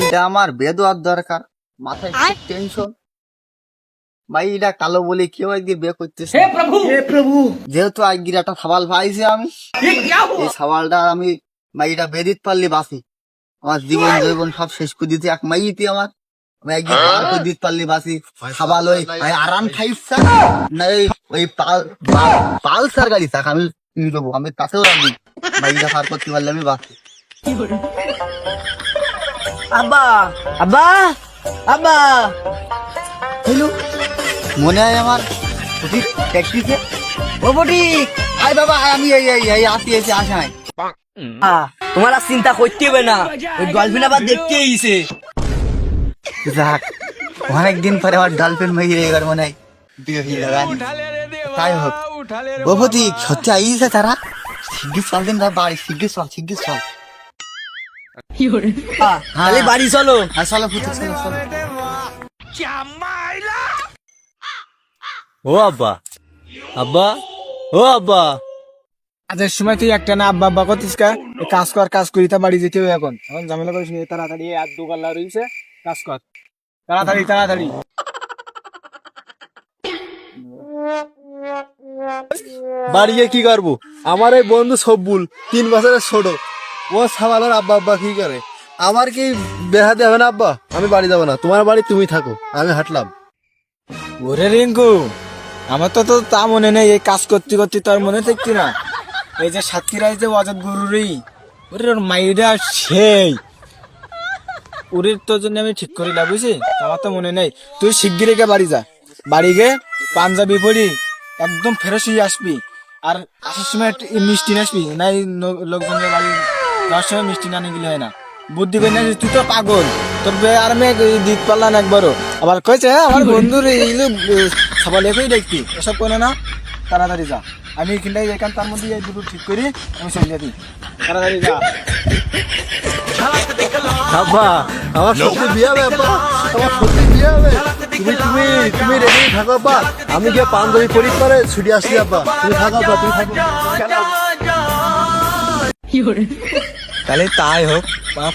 মাইটা আমার বেদোয়ার দরকার, মাথায় খুব টেনশন। মাইটা কালো বলে কেউ একদিন বিয়ে করতেছে। যেহেতু আজকের একটা সওয়াল পাইছি আমি, এই সওয়ালটা আমি মাইটা বেদিত পারলে বাঁচি। আমার জীবন জৈবন সব শেষ করে দিতে এক মাইতে আমার, আমি একদিন পার করে দিতে পারলে বাঁচি। সওয়াল ওই আরাম খাইছে না, ওই পালসার গাড়ি থাক আমি কিনে দেবো, আমি তাতেও রাখবি। মাইটা পার করতে পারলে আমি বাঁচি। আব্বা আব্বা আব্বা, হ্যালো, মনে হয় আমার ফটিক ট্যাক্সিতে। ও ফটিক, আয় বাবা আয়, আমি এই আসি এসে আসাই। তোমার আর চিন্তা করতে হবে না, ওই ডলফিন আবার দেখতে এসেছে। যাক, অনেকদিন পরে আমার ডালফিন মেয়ে এবার মনে হয় বিয়ে হয়ে যাবে। তাই হোক, ও ফটিক সত্যি আইছে তারা। শিগগির চল দিন বাড়ি, শিগগির চল। তাহলে বাড়ি চলো। আর চলো ফটিক, চলো। ও আব্বা, আব্বা, ও আব্বা। কাজের সময় তুই একটা না আব্বা আব্বা করতিস কা? কাজ করি তা বাড়ি যেতে হবে এখন ঝামেলা করিস নি, তাড়াতাড়ি আর দোকানলা রয়েছে, কাজ কর তাড়াতাড়ি। বাড়ি গিয়ে কি করবো? আমার এই বন্ধু সব্বুল 3 বছরের ছোট, ও সামালের আব্বা আব্বা কি করে? আমার কি বেহা দেবে না আব্বা? আমি বাড়ি যাবো না, তোমার বাড়ি তুমি থাকো, আমি হাঁটলাম। ওরে রিঙ্কু, আমার তো তা মনে নেই, এই কাজ করতে তোর মনে থাকতি না? এই যে সাতক্ষীরায় যে অজাত গরুরই, ওরে ওর মাইরা সেই ওরের তোর জন্য আমি ঠিক করিলাম, বুঝছি? আমার তো মনে নেই। তুই শিগগিরি গে বাড়ি যা, বাড়ি গে পাঞ্জাবি পরি একদম ফ্রেশ হয়ে আসবি। আর আসার সময় মিষ্টি নিয়ে আসবি, নাই লোকজনের বাড়ি যাওয়ার সময় মিষ্টি না নিয়ে গেলে হয় না। বুদ্ধি করে নিয়ে তুই তো পাগল, তোর আর মেয়ে দিতে পারলাম একবারও। আবার কয়েছে আমার বন্ধুর সবাই লেখেই দেখতি, এসব করে না। তাড়াতাড়ি যা, আমি এখান তার মধ্যে এই দুটো ঠিক করি, আমি চলে দিই। তাড়াতাড়ি যা। আব্বা, আমার সত্যি বিয়ে হবে আব্বা, আমার সত্যি বিয়ে হবে। তুমি রেডি থাকো আব্বা, আমি গিয়ে পাঞ্জাবি পরি করে ছুটি আসছি আব্বা। তুমি থাকো আব্বা, তুমি থাকো। তাহলে তাই হোক,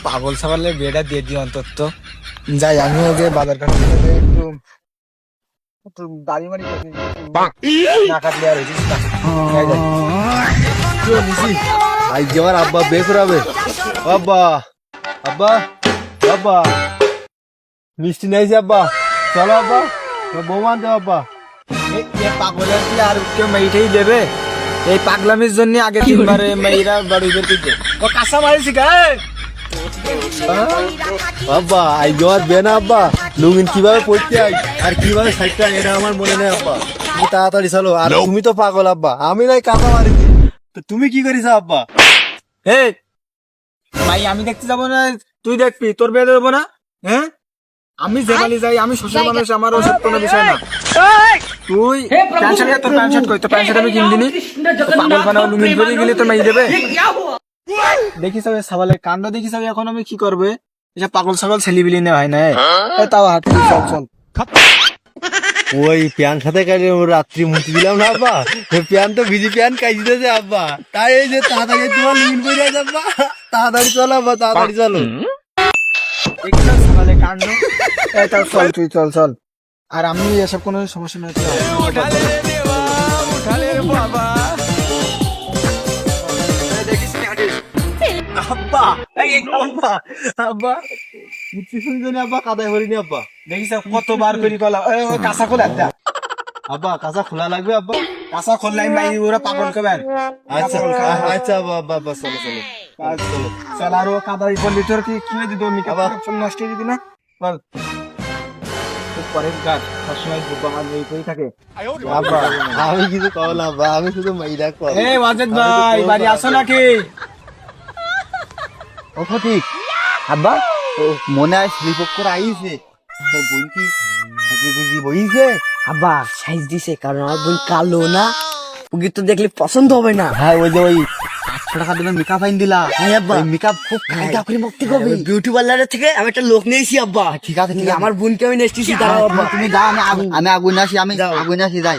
পাগল সাবালে বিয়েটা দিয়ে দিই অন্তত। যাই, আমিও যে বাজার ঘাট একটু দাড়ি মারি না কাটলে আর হইছিস না। আজকে আমার আব্বা বিয়ে করাবে। আব্বা, আব্বা, মিষ্টি নাইছে আব্বা, চলো আব্বা, বৌমান দেব আব্বা। পাগলের কি আর কেউ মেয়েটাই দেবে? এই পাগলামির জন্য আগে 3 বারে মেয়েরা বাড়ি বের করছে। ও কাঁচা মারিছি গায়ে। আব্বা, আজকে আমার বিয়ে না আব্বা, লুঙ্গিন কিভাবে পড়তে হয় আর কিভাবে সাইডটা, এটা আমার মনে নেই আব্বা। তুমি তাড়াতাড়ি চলো। আর তুমি তো পাগল আব্বা, আমি নাই কাঁচা মারিছি, তো তুমি কি করিস আব্বা? এই ভাই, আমি দেখতে যাবো না, তুই দেখবি? তোর বিয়ে দেবো না? হ্যাঁ, আমি যে বাড়ি যাই, আমি শ্বশুর মানুষ, আমার ওসব কোনো বিষয় না। তুই প্যান্ট শার্ট, তোর প্যান্ট শার্ট কই? তোর প্যান্ট শার্ট আমি কিনে দিনি। পাগল বানাও, লুঙ্গিন পরে গেলে তোর মেয়ে দেবে। দেখিস সাবালের কাণ্ড, দেখিস এখন আমি কি করবে? এসব পাগল ছাগল ছেলিবিলি নেওয়া হয় না। তাও হাট, চল। ওই প্যান সাথে কাজে রাত্রি মুক্তি দিলাম না আব্বা, প্যান তো ভিজি প্যান কাজ দিতেছে আব্বা, তাই এই যে তাড়াতাড়ি তোমার লুঙ্গিন পরে আছে আব্বা, তাড়াতাড়ি চলো আব্বা, তাড়াতাড়ি চলো। সাবালের কাণ্ড, চল তুই চল। আর আমি এসব কোনো সমস্যা নেই। আব্বা, আব্বা, আব্বা কাদায় ভরিনি আব্বা। দেখিস কতবার করি কলা, কাঁচা খোলা আব্বা, কাঁচা খোলা লাগবে আব্বা? কাঁচা খোলাই নাই, ওরা পাগল কেবেন। আচ্ছা আব্বা, চলো। চল, আর ও কাদাই বললি তোর কি দিত? আবার নষ্ট হয়ে যেত না? বল, পরের গাছ সবসময় থাকে। আব্বা, আমি কিছু কল আব্বা, আমি শুধু মাইরা কল। এই ওয়াজেদ ভাই, বাড়ি আসো নাকি? ও ফটিক, আব্বা, ও মনে হয় স্লিপ করে আইছে। তোর বোন কি বুঝি বইছে? আব্বা সাইজ দিছে, কারণ আমার বোন কালো না, ওকে তো দেখলে পছন্দ হবে না। হ্যাঁ, ওই যে 800 টাকা দিলে মেকআপ আইন দিলা। হ্যাঁ আব্বা, মেকআপ খুব খাইটা করে মুক্তি করবে। বিউটি পার্লারের থেকে আমি একটা লোক নিয়েছি আব্বা। ঠিক আছে, আমার বোনকে আমি নেস্টিছি। তুমি যাও, আমি আগুন আসি, যাই।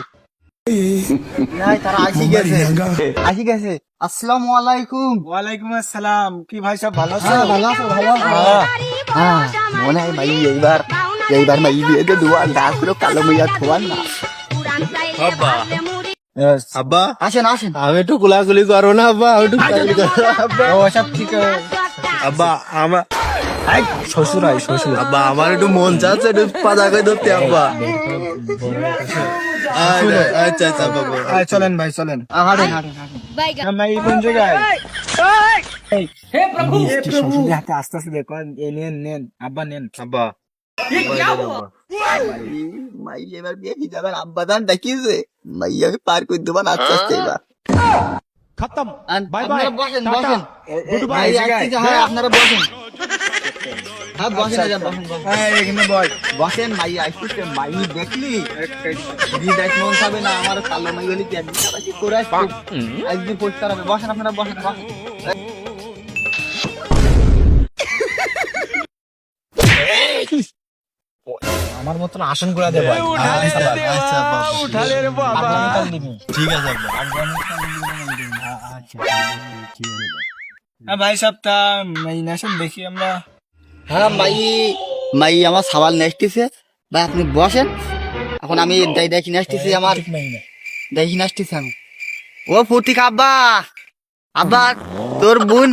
নাই তারা আসি গেছে আসসালামু আলাইকুম। ওয়ালাইকুম আসসালাম। কি ভাই সব ভালো আছো? ভালো আছো ভালো আছো? হ্যাঁ মনে হয় মাই এইবার মাই দিয়ে দে দুয়া ডাক করে কালো মাইয়া থোয়ান না। আব্বা আসেন আসেন। আমি একটু কুলাকুলি করো না আব্বা, আমি একটু কুলাকুলি করো আব্বা। ও সব ঠিক আব্বা আমার শ্বশুর হয় শ্বশুর। আব্বা আমার একটু মন চাচ্ছে একটু পাতা করে ধরতে আব্বা। আচ্ছা আচ্ছা বাবা। চলেন ভাই চলেন। হাঁটেন হাঁটেন হাঁটেন। আমরা এই কোন জায়গায়? শ্বশুরের হাতে আস্তে আস্তে দেখো। এই নেন নেন আব্বা নেন। আব্বা মাই এবার বিয়ে কি যাবেন আব্বা দান দেখিয়েছে মাই আমি পার করে দেবো না আস্তে আস্তে এবার खत्म আপনারা বসেন বসেন ভাই জায়গায় হ্যাঁ আপনারা বসেন হ্যাঁ বসেন আজ বসেন বসেন। এখানে বল। বসেন মাই আসছে মাই দেখলি দি দেখ মন যাবে না আমার কালো মাই বলি কি একদিন আবার কি করে আসছে একদিন পরিষ্কার হবে। বসেন আপনারা বসেন বসেন। আমার মতন আসন করে দে ভাই। আচ্ছা আব্বা আগামীকাল নিবি। ঠিক আছে আব্বা। ভাই সপ্তাহ এই নাসন দেখি আমরা। হ্যাঁ মাই মাই আমার সওয়াল নেস্টিছে ভাই আপনি বসেন। এখন আমি দেখি নেস্টিছি আমার দেখি নেস্টিছি আমি। ও ফটিক আব্বা আব্বা তোর বোন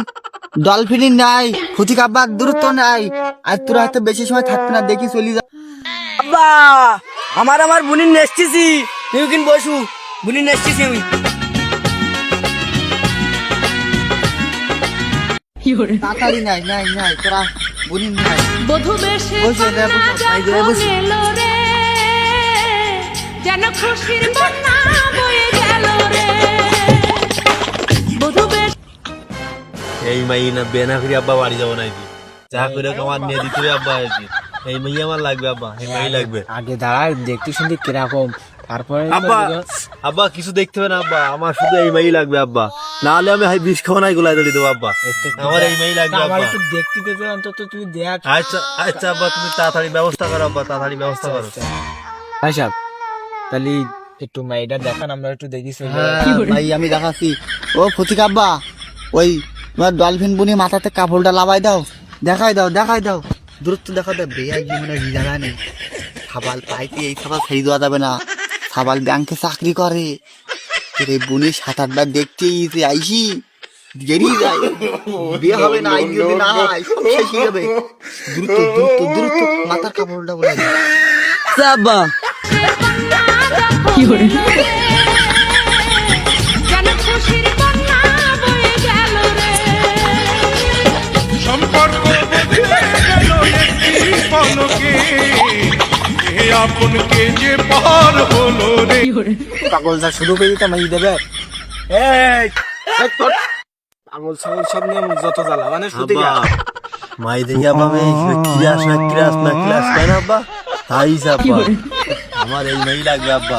ডলফিন নাই ফটিক আব্বা দূরত্ব নাই আর তোর হাতে বেশি সময় থাকবে না দেখি চলি যা। আব্বা আমার বুনির নেসতেছি, তুমি কিন বসু, বুনির নেসতেছি আমি। তাড়াতাড়ি নাই নাই নাই তোরা বুনি নাই বধূ বেশে বসে দে, বসে, এই যে, বসে। এলো রে যেন খুশির বন্যা বয়ে গেল রে বধূ বেশ এই মাই না বেনা করে আব্বা বাড়ি যাবো না এটি যা করে আমার নিয়ে দিতে হবে আব্বা এটি এই মাই আমার লাগবে আব্বা, এই মাই লাগবে আগে দাঁড়ায় দেখতে শুনতে কিরকম, তারপরে আব্বা। আব্বা কিছু দেখতে হবে না আব্বা, আমার শুধু এই মাই লাগবে আব্বা, না হলে আমি বিষ খাওয়া নাই গোলায় দলি দেবো আব্বা। আমার এই মাই লাগবে আমার আব্বা। একটু দেখতে দিতে অন্তত তুই দেখ। আচ্ছা আচ্ছা আব্বা তুমি তাড়াতাড়ি ব্যবস্থা করো আব্বা, তাড়াতাড়ি ব্যবস্থা করো। ভাই সাহেব তাহলে একটু মাইটা দেখান, আমরা একটু দেখি। ভাই আমি দেখাচ্ছি। ও ফটিক আব্বা ওই তোমার ডলফিন বুনি মাথাতে কাপড়টা লাগাই দাও, দেখাই দাও দেখাই দাও দূরত্ব দেখা দাও। বেয়া কি মানে জায়গা নেই সাবাল পাইতে এই সাবাল ছেড়ে দেওয়া যাবে না। সাবাল ব্যাংকে চাকরি করে এই বুনি 7-8বার দেখতে গিয়েছে আইসি গেরিয়ে যায় বিয়ে হবে না আই যদি না হয় সব শেষ হয়ে যাবে। দ্রুত দ্রুত দ্রুত মাথার কাপড়টা বলে দাও। আব্বা কি করে যেন খুশির বন্যা বয়ে গেল রে সম্পর্ক বদলে গেল একটি পলকে, এ আপনকে যে পার হলো রে। পাগল যা শুরু করে দিতে মাই দেবে। এই পাগল ছাগল সব নিয়ে যত জ্বালা মানে শুতে আব্বা মাই দেখি আব্বা আমি ক্লাস না ক্লাস না ক্লাস তাই না আব্বা, তাই আব্বা আমার এই মাই লাগবে আব্বা,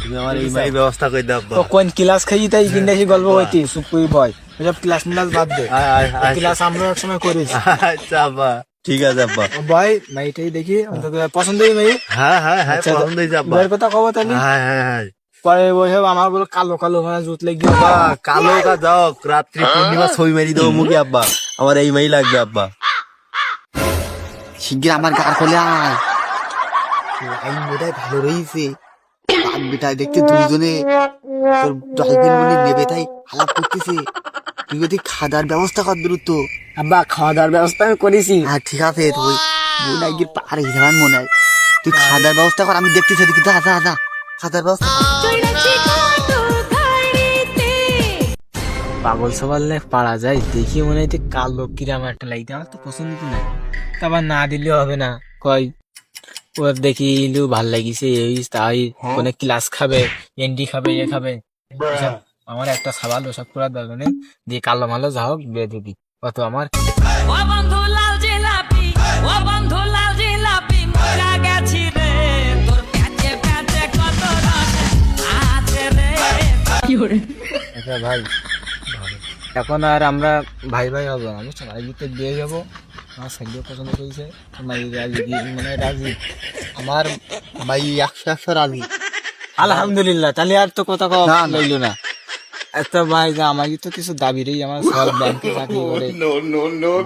তুমি আমার এই মাই ব্যবস্থা করে দাও আব্বা। তো কোন ক্লাস খাই তাই বিন্দাসী গল্প হইতি সুপুই ভয় সব ক্লাস মিলাস বাদ দে। আয়, আয়, আয়। ক্লাস আমরা এক সময় করেছি। আচ্ছা আব্বা ঠিক আছে আব্বা। ভয় মাইটাই দেখি অন্তত পছন্দ হই মাই। হ্যাঁ হ্যাঁ হ্যাঁ আচ্ছা, পছন্দ হয়েছে আব্বা। এবার কথা কব তাহলে হ্যাঁ হ্যাঁ হ্যাঁ পরে বসে আমার বলে কালো কালো মানে জুত লেগে আব্বা কালো কা যাও রাত্রি পূর্ণিমা ছবি মেরি দেবো মুখে আব্বা, আমার এই মাই লাগবে আব্বা। শিগগির আমার গার খোলে আয় আই মেয়েটাই ভালো রয়েছে বাপ বেটায় দেখতে দুইজনে তোর ডলফিন বুনি নেবে তাই আলাপ করতেছে। তুই যদি খাদার ব্যবস্থা কর দ্রুত। আব্বা খাওয়া দাওয়ার ব্যবস্থা আমি করেছি। হ্যাঁ ঠিক আছে তুই বোন একদিন পার হয়ে যাবার মনে হয় তুই খাদার ব্যবস্থা কর আমি দেখতেছি দেখি যা যা যা খাদার ব্যবস্থা কর। চড়েছি কত ধাড়িতে পাগল সবাল পারা যায় দেখি মনে হয় কালো কিরাম একটা লাগছে, আমার তো পছন্দ না। তারপর না দিলেও হবে না, কয় ওর দেখি ভাল লাগিছে এই তাই কোন ক্লাস খাবে এন্ডি খাবে এ খাবে এসব আমার একটা সওয়াল ওসব করার দরকার নেই। দিয়ে কালো মালো যা হোক বিয়ে দিবি কত আমার। ও বন্ধু লাল জিলাপি ও বন্ধু লাল জিলাপি মরা গেছি রে তোর প্যাচে প্যাচে কত রস আছে রে কি করে আচ্ছা ভাই এখন আর আমরা ভাই ভাই হবো না, বুঝছো? ভাই ভিতরে দিয়ে যাবো। আমার সাইডেও পছন্দ করেছে রাজি মানে রাজি। আমার ভাই 100 রাজি আলহামদুলিল্লাহ, তাহলে আর তো কথা কওয়া না, না। লইলো না। একটা ভাই যে আমাকে তো কিছু দাবি রেই, আমার সব ব্যাংকে চাকরি করে।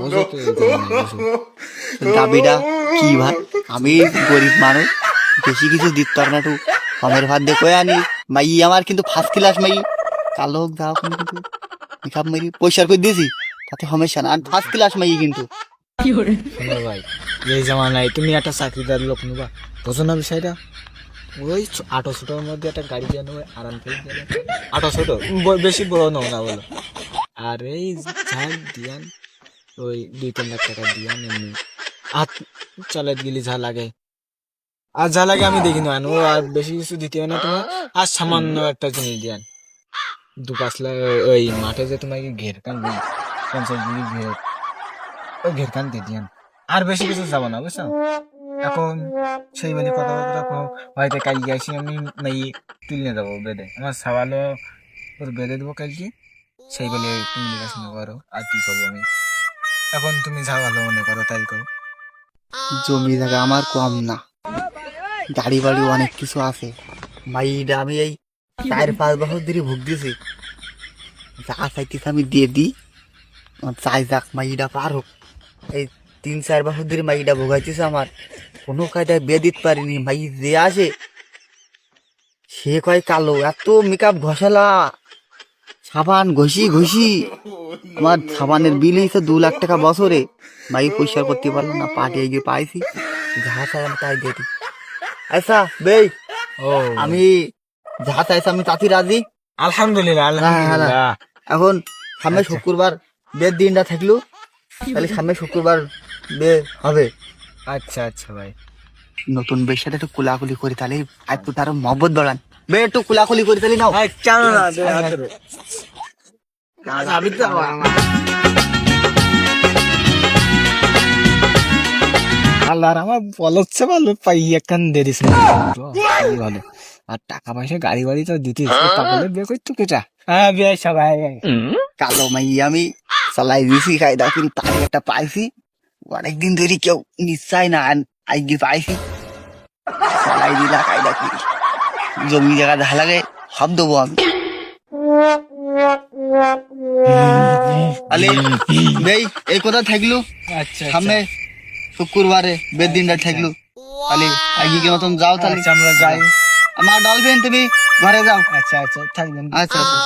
বুঝো তো এই জামানা, বুঝো। দাবিটা কি ভাই, আমি গরিব মানুষ, বেশি কিছু দিতে পার না, একটু কমের ভাত দিয়ে কয়ে আনি। মাই আমার কিন্তু ফার্স্ট ক্লাস মাই, কালো হোক যা হোক, আমি কিন্তু মেকআপ মেরি পয়সার করে দিয়েছি, তাতে সমস্যা না, ফার্স্ট ক্লাস মাই কিন্তু। শোনো ভাই, এই জামানায় তুমি একটা চাকরিদার লোক নেবা, বোঝো না বিষয়টা? ওই 800টার মধ্যে একটা গাড়ি দিয়ে নেবে, আরাম করে দিয়ে নেবে। 800, বেশি বড় নাও না বলো। আর এই ঝাল দিয়ান, ওই 2-3 লাখ টাকা দিয়ান, এমনি হাত চালাত গেলি যা লাগে, আর যা লাগে আমি দেখি না, ও আর বেশি কিছু দিতে হয় না তোমার। আর সামান্য একটা জিনিস দিয়ান, 2-5 লাখ। ওই মাঠে যে তোমাকে ঘের কান দিই, 50 বিঘি ঘের, ওই ঘের কান দিয়ে দিয়ান, আর বেশি কিছু যাবো না, বুঝছো? এখন সেই বলে কথাবার্তা হয়তো কালকে আসি আমি নাই তুলে দেবো বেঁধে, আমার সওয়ালও ওর বেঁধে দেবো কালকে, সেই বলে তুমি দেখাশোনা করো, আর কি করবো আমি। এখন তুমি যা ভালো মনে করো তাই করো। জমি জায়গা আমার কম না, গাড়ি বাড়ি অনেক কিছু আছে। মাইটা আমি এই 4-5 বছর ধরে ভুগতেছি, যা চাইতেছি আমি দিয়ে দিই, আমার চাই যাক মাইটা পার হোক। এই 3-4 বছর ধরে মাইটা ভোগাইতেছে আমার, কোনো কায়দায় বিয়ে দিতে পারিনি। মাই যে আসে সে কয় কালো, এত মেকআপ ঘষালা, সাবান ঘষি ঘষি, আমার সাবানের বিল হয়েছে 2 লাখ টাকা বছরে। মাই পরিষ্কার করতে পারলো না, পাঠিয়ে গিয়ে পাইছি, যাহা চাই আমি তাই দিয়ে দিই। আচ্ছা বেই, ও আমি যাহা চাইছি আমি তাতে রাজি। আলহামদুলিল্লাহ, আলহামদুলিল্লাহ। এখন সামনে শুক্রবার বিয়ের দিনটা থাকলো, তাহলে সামনে শুক্রবার বিয়ে হবে। আচ্ছা আচ্ছা ভাই, নতুন বেশ সাথে একটু কুলাকুলি করি, তাহলে একটু তার মহব্বত বাড়ান। বে একটু কুলাকুলি করি তাহলে নাও। কেন না, আমি তো আল্লাহর আমার বলছে ভালো পাই একখান দিয়ে দিস না, ভালো। আর টাকা পয়সা গাড়ি বাড়ি তো দিতিস, টাকা বিয়ে করতো কেটা? হ্যাঁ বিয়ে সবাই। কালো মাই আমি চালাই দিছি কায়দা কিন্তু তার একটা পাইছি, অনেকদিন ধরে কেউ নিশ্চয় না, আজকে পাইছি, চালাই দিলা কায়দা করি। জমি জায়গা দেখা লাগে সব দেবো আমি। তাহলে বেই এই কথা থাকলো, আচ্ছা সামনে শুক্রবারে বের দিনটা থাকলো, তাহলে আজকে কি মতন যাও তাহলে। আচ্ছা, আমরা যাই। আমার ডলফিন তুমি ঘরে যাও। আচ্ছা আচ্ছা, থাকবেন। আচ্ছা আচ্ছা।